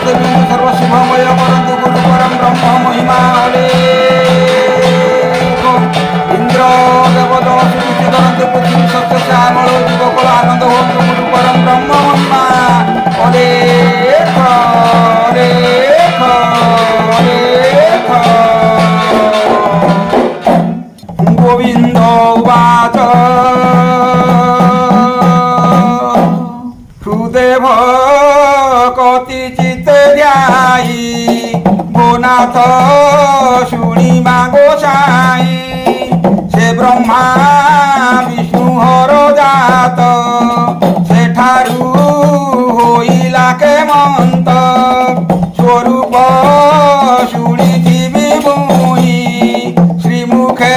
देवी सर्वशुभमय परन्तु गुरु परम ब्रह्म महिमा इंद्र देवदो सुकृति करन्तु पृथ्वी सत्य श्यामल जीवकुल आनंद होन्तु गुरु परम ब्रह्म महिमा अलेख अलेख अलेख। गोविंद उवाच हृदेव कतिचित् ध्यायी गोनाथ शुणिमा गोसाई से ब्रह्मा विष्णु हर जात सेठारु होइला के मंत स्वरूप शुणिथिबि मुई श्रीमुखे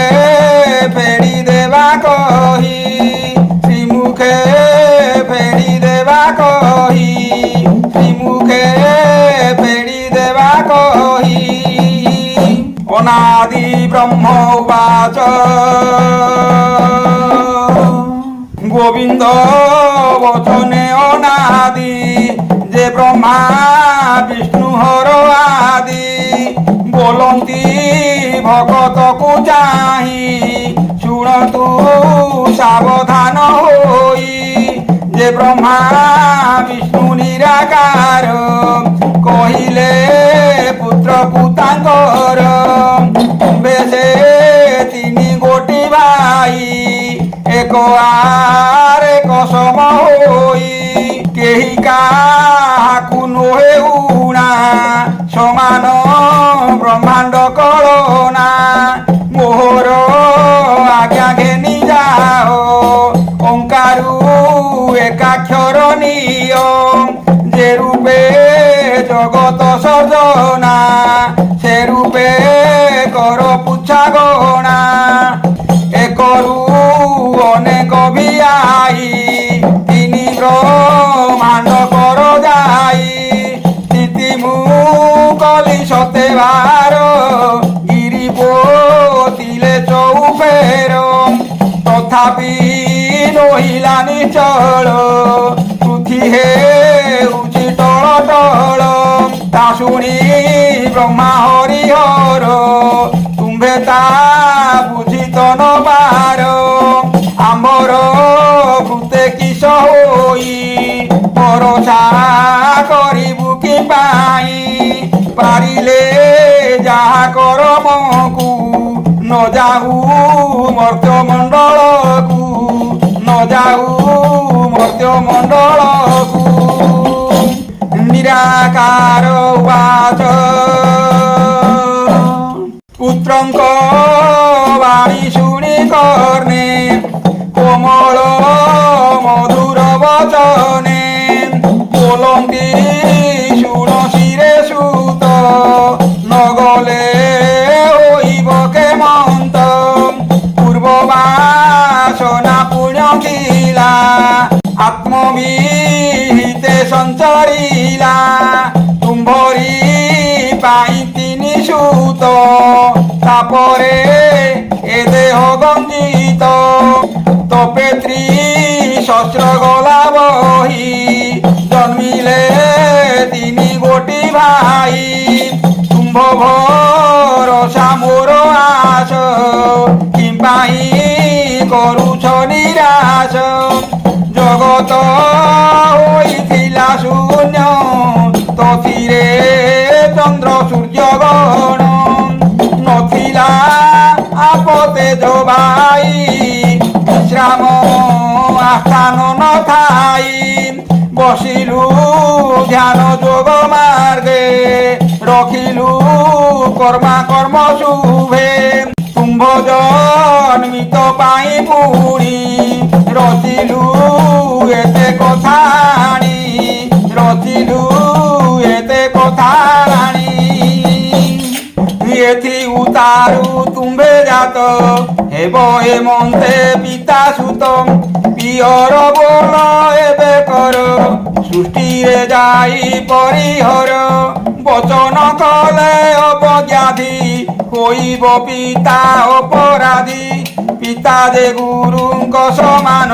फेरी देवा कही श्रीमुखे फेरी देवा कही श्रीमुखे फेरी देवा कही। अनादि ब्रह्म उवाच गोविंद वचने अनादि जे ब्रह्मा विष्णु हर आदि बोलती भगत को चाही शुणतु सावधान होई जे ब्रह्मा विष्णु निराकार कहिले पुत्र पुतांकर बेसे तिनि गोटी भाई एक आर एक सम होई केही काहाकु नोहे उणा समान ब्रह्मांड कळना मोहर आज्ञा घेनी जाओ ओंकारु एकाक्षर नियम जे रूपे जगत सजना से रूपे कर पुछा गणा एकरु अनेक भियाई तिनि ब्रह्मांड कर जाई स्थिति मु कली सते बार गिरी पोतिले चौफेर तथापि नहिला निचल पृथ्वी हेउछि टळ टळ ता शुणी ब्रह्मा हरिहर तुम्भे ता बुझित नबार आम्बर भूते किस होई भरोसा करिबु कि पाई पारिले जाहा करमकु न जाऊ मर्त्य मंडलकु न जाऊ मर्त्य मंडलकु। निराकार उवाच पुत्रंक वाणी शुणी कर्णे कोमल मधुर वचने बोलती शुण शिरे सुत न गले होइब के मंत पूर्ववासना पुण्य गिला आत्मविहिते संचरिला तुम्भरी पाई तिनि सुत तापरे ए देह गंजित तपेत्री शस्त्र गला बही जन्मिले तिनि गोटी भाई तुम्भ भरोसा मोर आस किंपाई करुछ निराश जगत होइथिला शून्य तथिरे चंद्र सूर्य गण नथिला आपते जबाई विश्राम आस्थान न थाई बसिलु ध्यान जोग मार्गे रखिलु कर्मा कर्म शुभे तुम्भ जन्मित पाई पुणी रचिलु एते कथाणी रचिलु एते कथाणी एथि उतारु तुम्भे जात हेब हे मन्थे पिता सुत पियर बोल एबे कर सृष्टि रे जाई परिहर वचन कले अपज्ञाधी होइब पिता अपराधी पिता जे गुरुଙ୍କ समान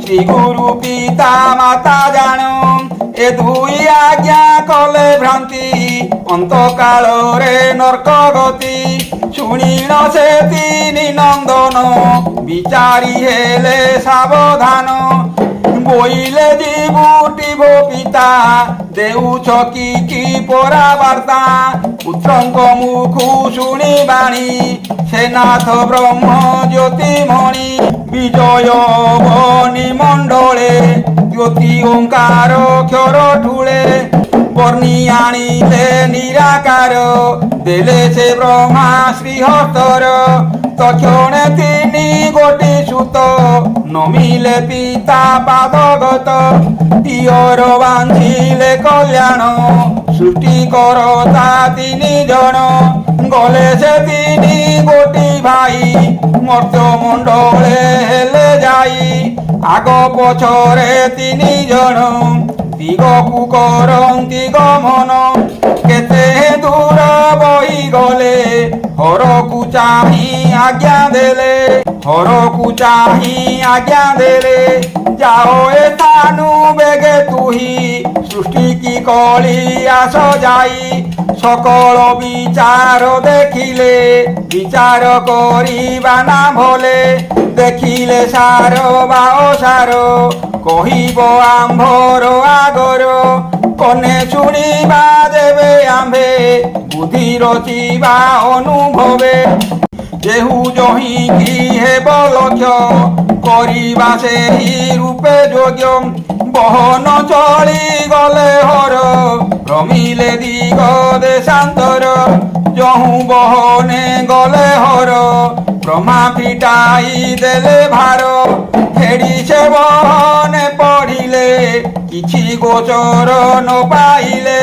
श्री गुरु पिता माता जान ଏ ଦୁଇ ଆଜ୍ଞା କଲେ ଭ୍ରାନ୍ତି ଅନ୍ତକାଳରେ ନର୍କ ଗତି। ଶୁଣିଣ ସେ ତିନି ନନ୍ଦନ ବିଚାରି ହେଲେ ସାବଧାନ। ବୋଇଲେ ଯିବୁଟିବ ପିତା ଦେଉଛ କି ପରାବାର୍ତ୍ତା। ପୁତ୍ରଙ୍କ ମୁଖୁ ଶୁଣି ବାଣୀ ସେନାଥ ବ୍ରହ୍ମ ଜ୍ୟୋତିମଣି। ବିଜୟ ବନି ମଣ୍ଡଳେ ଜ୍ୟୋତି ଓଙ୍କାର କ୍ଷର ଠୁଳେ। ବର୍ଣ୍ଣି ଆଣିଲେ ନିରାକାର ଦେଲେ ସେ ବ୍ରହ୍ମା ଶ୍ରୀହସ୍ତର। ତକ୍ଷଣେ ତିନି ଗୋଟି ସୁତ ନମିଲେ ପିତା ପାଦଗତ। ଦିଅର ବାନ୍ଧିଲେ କଲ୍ୟାଣ ସୃଷ୍ଟି କରତା ତିନି ଜଣ। ଗଲେ ସେ ତିନି ଗୋଟି ଭାଇ ମର୍ତ୍ତ୍ୟ ମଣ୍ଡଳେ ହେଲେ ଯାଇ। ଆଗ ପଛରେ ତିନି ଜଣ ଦିଗକୁ କରନ୍ତି ଗମନ। କେତେ ଦୂର ବହି ଗଲେ ହରକୁ ଚାହିଁ ଆଜ୍ଞା ଦେଲେ। ହରକୁ ଚାହିଁ ଆଜ୍ଞା ଦେଲେ ଯାଅ ଏଥାନୁ ବେগে ତୁହି। ସୃଷ୍ଟି କି କଳି ଆସ ଯାଇ। সকল বিচার দেখিলে বিচার করিবা না ভলে। দেখিলে সার বা অসার কহিব আম্ভর আগর। কনে শুনিবা দেবে আম্ভে বুদ্ধি রচিবা অনুভবে। যেহু জহিকি হেব লক্ষ্য করিবা সেই রূপে যোগ্য। বহন চলি গলে হর রমিলে দিগ দেশান্তর। যহু বহনে গলে হর ব্রহ্মা ফিটাই দেলে ভার। ফেড়ি সে বহনে পড়িলে কিছু গোচর ন পাইলে।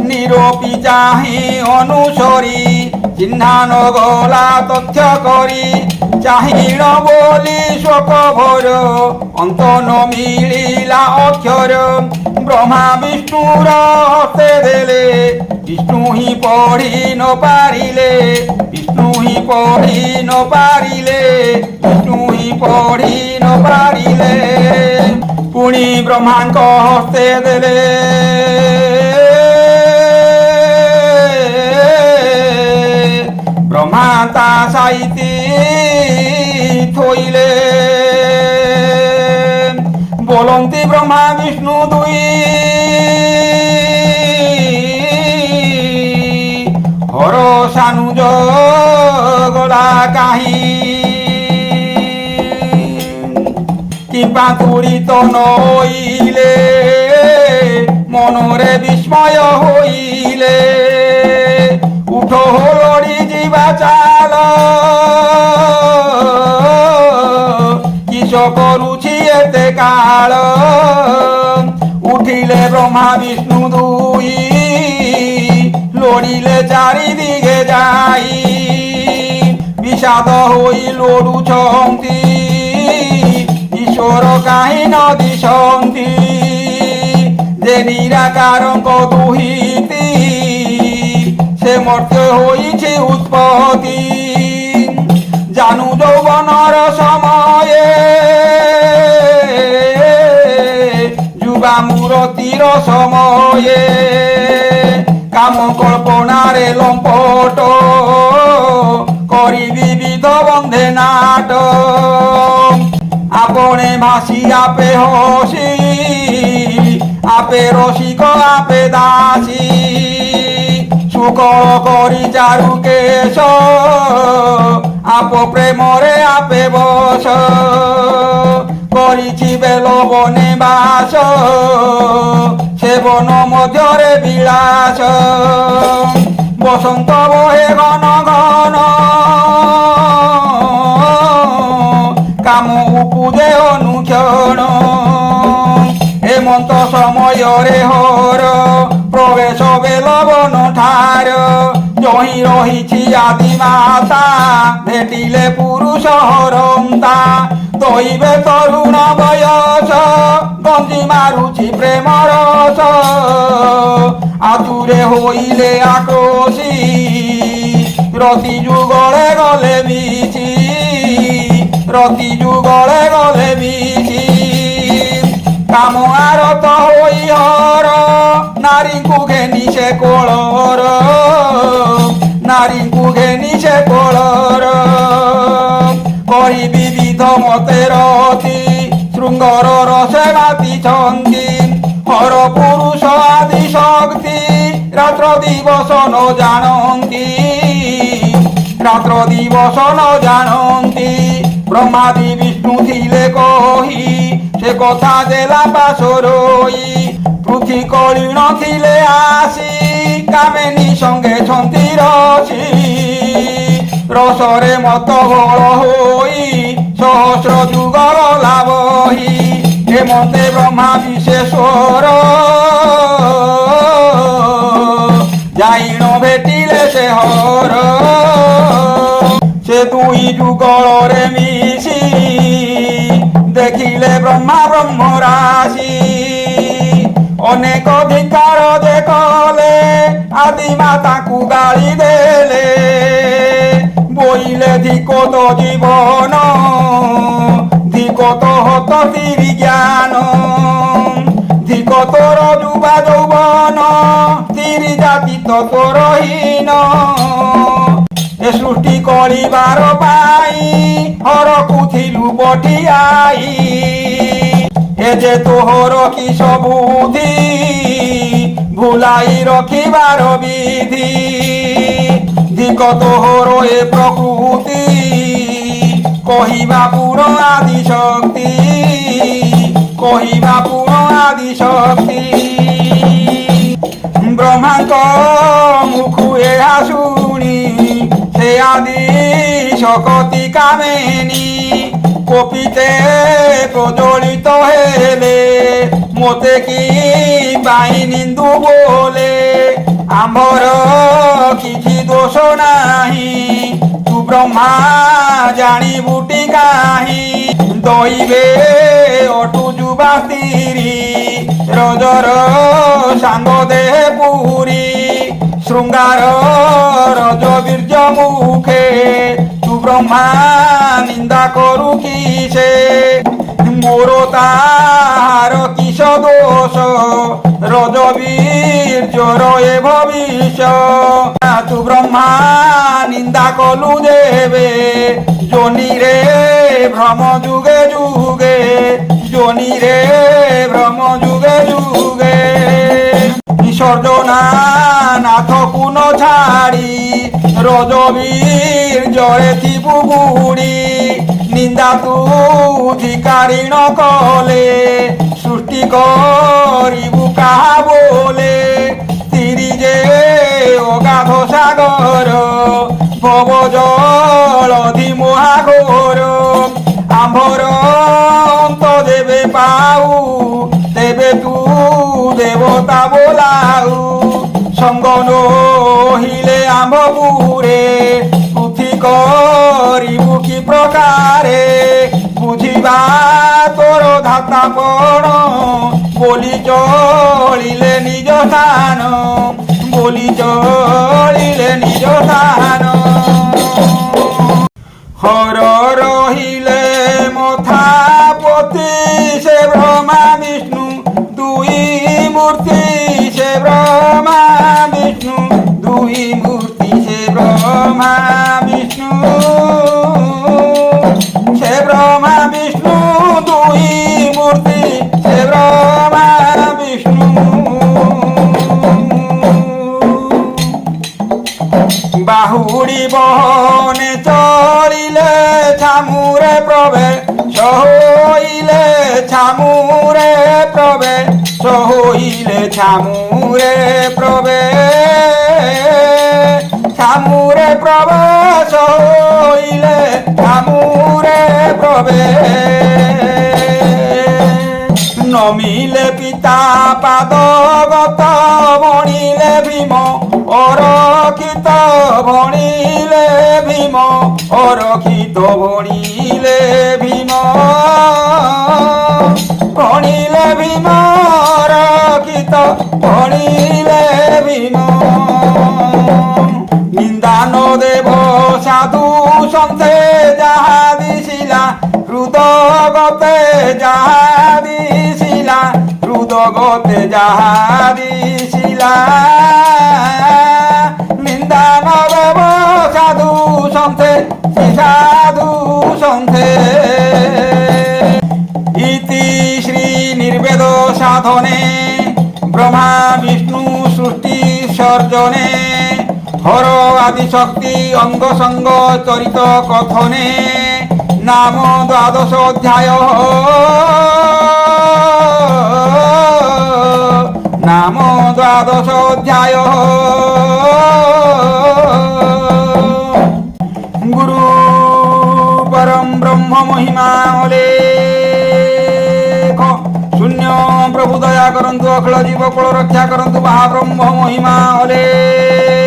নিরপি চাহি অনুসরি চিহ্নান গলা তথ্য করি। চাহিণ বলি শোক ভর অন্ত ন মিলিলা অক্ষর। ব্রহ্মা বিষ্ণুর হস্তে দেলে বিষ্ণু হি পড়ি ন পারিলে। বিষ্ণু হি পড়ি ন পারিলে। বিষ্ণু হি পড়ি ন পারিলে। পুଣି ବ୍ରହ୍ମାଙ୍କ ହସ୍ତେ ଦେଲେ ବ୍ରହ୍ମା ତା ସାଇତି ଥୋଇଲେ। ବୋଲନ୍ତି ବ୍ରହ୍ମା ବିଷ୍ଣୁ ଦୁଇ ହର ସାନୁଜ ଗଲା କାହିଁ। কিংবা তুড়িত নইলে মনরে বিস্ময় হইলে। উঠো লড়ি ଯିବା চাল কিস করুছি এতে কাল। উঠিলে ব্রহ্মা বিষ্ণু দুই লড়িলে চারিদিকে যাই। বিষাদ হই লড়ুছন্তি ঈশ্বর কাহি ন দিশন্তি। যে নিরাকারঙ্ক দুহিতি সে মর্ত্য হইছে উৎপত্তি। জানু যৌবনর সময়ে যুবা মূরতির সময়ে। কাম কল্পনারে লম্পট করি বিবিধ বন্ধে নাট। আপনে ভাসি আপে হসি আপে রসিক আপে দাসী। সুকল করি চারু কেশ আপ প্রেমরে আপে বস। করিছি বেল বনে বাস সেবন মধ্যরে বিলাস। বসন্ত বহে ঘন ঘন কাম উপুদে অনুক্ষণ। হেমন্ত সমୟରେ হর প্রবেশ বেল বন ঠার। জহি রহিছি আদি মাতা ভেটিলে পুরুষ হরন্তা। দইবে তরুণ বয়স গঞ্জি মারুছি প্রেম রস। আতুরে হইলে আক্রোশী রতি যুগলে গলে মিছি। রতি যুগলে গলে মিছি কাম আরত হই হর নারীଙ୍କୁ ঘেনি সে কোଳର নারীଙ୍କୁ ঘেনি সে কোଳର করি বিবিধ মতের অতি শৃঙ্গর রসে মাতিছন্তি হর পুরুষ আদি শক্তি রাত্র দিবস ন জানন্তি রাত্র দিবস ন জানন্তি ব্রহ্মাদি বিষ্ণু থিলে কহি সে কথা দেলা পাশরই পৃথি কলিণ থিলে আসি কামেনী সঙ্গে ছন্তি রসি রসরে মত বল হই সহস্র যুগল লাভহি হেমন্তে ব্রহ্মা বিশেশ্বর যাইণ ভেটিলে সে হর সে দুই যুগলরে মিশি দেখিলে ব্রহ্মা ব্রহ্ম রাশি অনেক ধিকার যে কলে আদি মাতাকু গালি দেলে বইলে ধিকত জীবন ধিকত হত তিরি জ্ঞান ধিকত যুবা যৌবন তিরি জাতি ততরহীন এ সৃষ্টি করিবার পাই হরকু থিলু পঠিয়াই এ যে তোহর কিস বুদ্ধি ভুলাই রখিবার বিধি ধিক তোহর এ প্রকৃতি কহিবা পুর আদি শক্তি কহিবা পুর আদি শক্তি ব্রহ্মাঙ্ক মুখু এহা শুনি সে আদি শকতি কামেনী কপিতে প্রজ্বলিত হেলে মতে কি পাই নিন্দু বলে আমার কিছু দোষ নাহি তু ব্রহ্মা জানিবুটি কাহি দইবে অটু যুবা স্ত্রী রজর সাঙ্গ দেহ পুরী শৃঙ্গার রজ বীর্য মুখে তু ব্রহ্মা নিন্দা করু কিসে মোর তাহার কিস দোষ রজ বীর্যর এ ভবিষ্য তু ব্রহ্মা নিন্দা কলু দেবে জনি রে ভ্রম যুগে যুগে জনি রে ভ্রম যুগে যুগে বিসর্জনা নাথ কুন ছাড়ি রজবীর জরে থিবু বুড়ি নিন্দা তু ধিকারিণ কলে সৃষ্টি করিবু কাহা বলে তিরি যে অগাধ সাগর ভব জলধি মহাঘোর আম্ভর অন্ত দেবে পাউ দেবে তু দেবতা বোলাউ সঙ্গ নহিলে আম্ভপুরে পুথি করিবু কি প্রকারে বুঝিবা তোর ধাতাপণ বলি চলিলে নিজ স্থান বলি চলিলে নিজ স্থান হর রহিলে মথাপতি সে ব্রহ্মা বিষ্ণু দুই মূর্তি সে ব্রহ্মা বিষ্ণু দুই মূর্তি সে ব্রহ্মা বিষ্ণু সে ব্রহ্মা বিষ্ণু দুই মূর্তি সে ব্রহ্মা বিষ্ণু বাহুড়ি বহনে চলিলে ছামুরে প্রবেশ হইলে ছামুরে প্রবেশ হইলে ছামুরে প্রবেশ ছামুরে প্রবেশ হইলে ছামুরে প্রবেশ নমিলে পিতা পাদগত বণিলে ভীম অরক্ষিত ভণিলে ভীম অরক্ষিত ভণিলে ভীম ভণিলে ভীম অরক্ষিত ভণিলে ভীম নিন্দান দেব সাধু সন্তে যাহা দিছিলা হৃদগতে যাহা দিছিলা জগতে যাহা দিছিলা নিন্দা নব সাধু সন্থে সাধু সন্থে ইতি শ্রী নির্বেদ সাধনে ব্রহ্মা বিষ্ণু সৃষ্টি সর্জনে হর আদি শক্তি অঙ্গ সঙ্গ চরিত কথনে নাম দ্বাদশ অধ্যায় নাম দ্বাদশ অধ্যায় গুরু পরম ব্রহ্ম মহিমা অলেখ শূন্য প্রভু দয়া করন্তু অখিল জীব কুল রক্ষা করন্তু মহাব্রহ্ম মহিমা অলেখ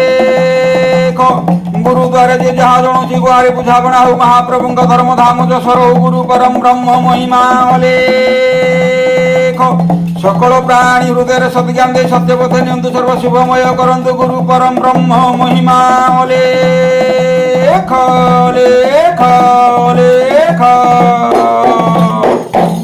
গুরু দ্বারে যে যাহা জଣୁଛି ଗୁହାରି ବୁଝାବଣା ହଉ ମହାପ୍ରଭୁଙ୍କ ଧର୍ମ ଧାମ ଯଶର ହଉ ଗୁରୁ ପରମ ବ୍ରହ୍ମ ମହିମା ଅଲେଖ সকল প্রাণী হৃদয়ের সদ্জ্ঞান দেই সত্যপথে নিয়ন্তু সর্ব শুভময় করন্তু গুরু পরম ব্রহ্ম মহিমা অলেখ লেখ লেখ